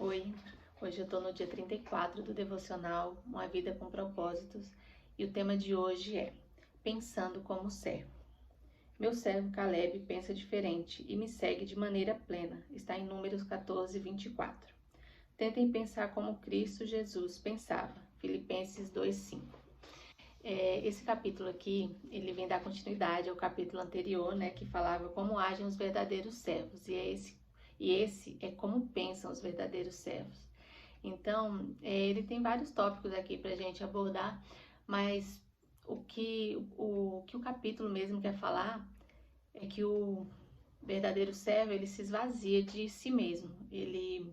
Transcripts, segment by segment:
Oi, hoje eu estou no dia 34 do devocional Uma Vida com Propósitos e o tema de hoje é Pensando como Servo. Meu servo Caleb pensa diferente e me segue de maneira plena. Está em Números 14, 24. Tentem pensar como Cristo Jesus pensava. Filipenses 2:5. Esse capítulo aqui, ele vem dar continuidade ao capítulo anterior, né, que falava como agem os verdadeiros servos. E esse é como pensam os verdadeiros servos. Então, ele tem vários tópicos aqui para a gente abordar, mas o capítulo mesmo quer falar é que o verdadeiro servo, ele se esvazia de si mesmo, ele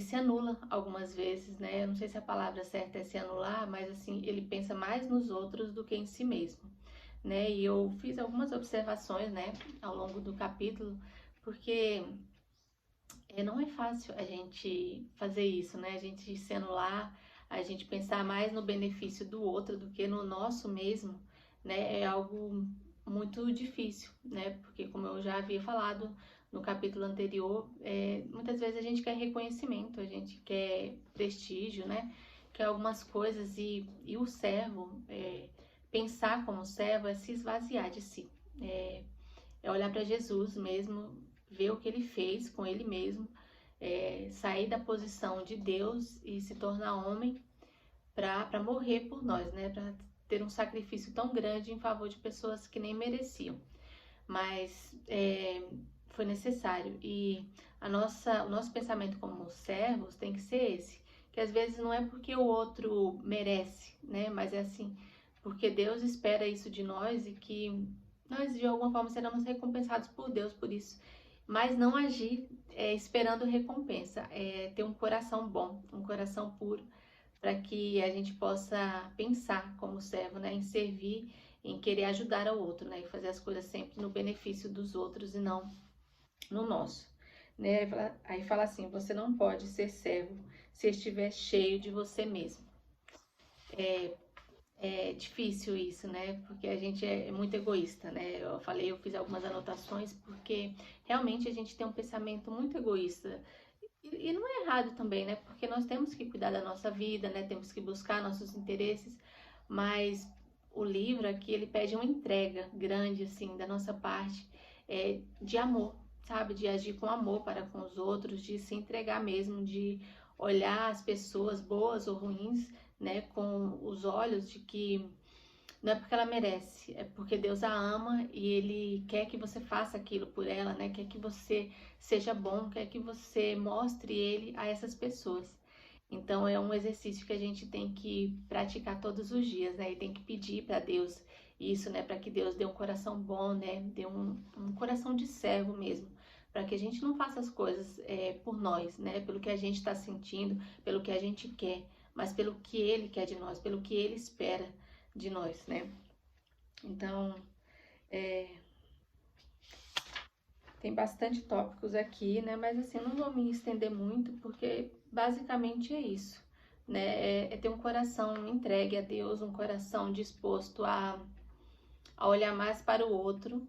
se anula algumas vezes, né? Eu não sei se a palavra certa é se anular, mas assim, ele pensa mais nos outros do que em si mesmo, né? E eu fiz algumas observações, né, ao longo do capítulo, porque não é fácil a gente fazer isso, né? A gente se anular, a gente pensar mais no benefício do outro do que no nosso mesmo, né? É algo muito difícil, né? Porque como eu já havia falado no capítulo anterior, muitas vezes a gente quer reconhecimento, a gente quer prestígio, né? Quer algumas coisas e o servo, pensar como servo é se esvaziar de si, é olhar para Jesus mesmo, ver o que ele fez com ele mesmo, sair da posição de Deus e se tornar homem para morrer por nós, né? Para ter um sacrifício tão grande em favor de pessoas que nem mereciam. Mas foi necessário. E o nosso pensamento como servos tem que ser esse, que às vezes não é porque o outro merece, né? Mas é assim, porque Deus espera isso de nós e que nós de alguma forma seremos recompensados por Deus por isso. Mas não agir esperando recompensa, ter um coração bom, um coração puro, para que a gente possa pensar como servo, né, em servir, em querer ajudar ao outro, né, e fazer as coisas sempre no benefício dos outros e não no nosso, né? Aí fala assim: você não pode ser servo se estiver cheio de você mesmo. É difícil isso, né? Porque a gente é muito egoísta, né? Eu fiz algumas anotações porque realmente a gente tem um pensamento muito egoísta. E não é errado também, né? Porque nós temos que cuidar da nossa vida, né? Temos que buscar nossos interesses, mas o livro aqui, ele pede uma entrega grande, assim, da nossa parte, de amor, sabe? De agir com amor para com os outros, de se entregar mesmo, de olhar as pessoas boas ou ruins, né? Com os olhos de que não é porque ela merece, é porque Deus a ama e Ele quer que você faça aquilo por ela, né? Quer que você seja bom, quer que você mostre Ele a essas pessoas. Então é um exercício que a gente tem que praticar todos os dias, né? E tem que pedir para Deus isso, né? Para que Deus dê um coração bom, né? Dê um coração de servo mesmo. Para que a gente não faça as coisas por nós, né? Pelo que a gente está sentindo, pelo que a gente quer, mas pelo que Ele quer de nós, pelo que Ele espera de nós, né? Então, tem bastante tópicos aqui, né? Mas assim, eu não vou me estender muito, porque basicamente é isso, né? É ter um coração entregue a Deus, um coração disposto a olhar mais para o outro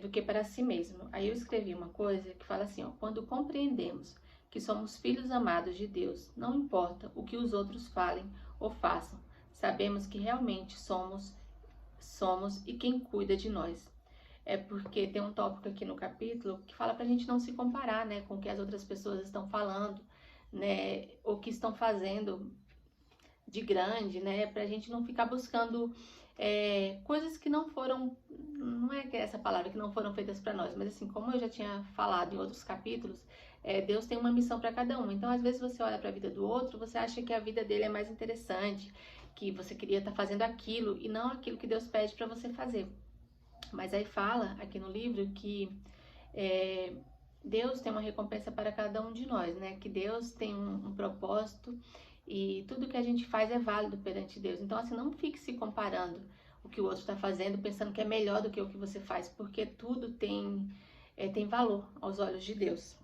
do que para si mesmo. Aí eu escrevi uma coisa que fala assim, ó: quando compreendemos que somos filhos amados de Deus, não importa o que os outros falem ou façam, sabemos que realmente somos e quem cuida de nós. É porque tem um tópico aqui no capítulo que fala pra gente não se comparar, né, com o que as outras pessoas estão falando, né, ou que estão fazendo de grande, né, pra gente não ficar buscando coisas que não foram, não é que essa palavra, que não foram feitas para nós, mas assim, como eu já tinha falado em outros capítulos, Deus tem uma missão para cada um. Então, às vezes você olha para a vida do outro, você acha que a vida dele é mais interessante, que você queria estar fazendo aquilo e não aquilo que Deus pede para você fazer. Mas aí fala aqui no livro que Deus tem uma recompensa para cada um de nós, né? Que Deus tem um propósito e tudo que a gente faz é válido perante Deus. Então, assim, não fique se comparando o que o outro está fazendo, pensando que é melhor do que o que você faz, porque tudo tem valor aos olhos de Deus.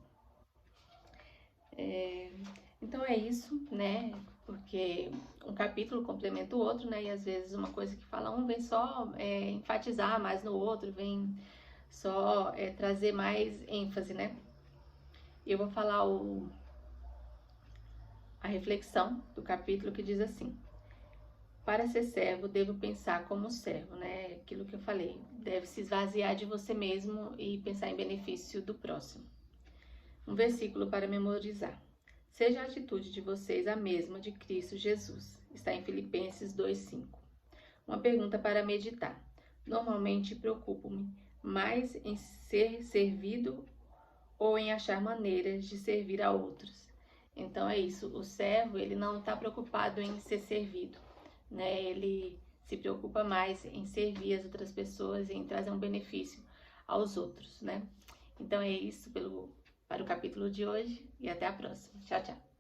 Então é isso, né? Porque um capítulo complementa o outro, né? E às vezes uma coisa que fala um vem só enfatizar mais no outro, vem só trazer mais ênfase, né? Eu vou falar a reflexão do capítulo, que diz assim: para ser servo, devo pensar como servo, né? Aquilo que eu falei, deve se esvaziar de você mesmo e pensar em benefício do próximo. Um versículo para memorizar. Seja a atitude de vocês a mesma de Cristo Jesus. Está em Filipenses 2:5. Uma pergunta para meditar. Normalmente preocupo-me mais em ser servido ou em achar maneiras de servir a outros. Então é isso, o servo, ele não está preocupado em ser servido, né? Ele se preocupa mais em servir as outras pessoas e em trazer um benefício aos outros, né? Então é isso para o capítulo de hoje e até a próxima. Tchau, tchau.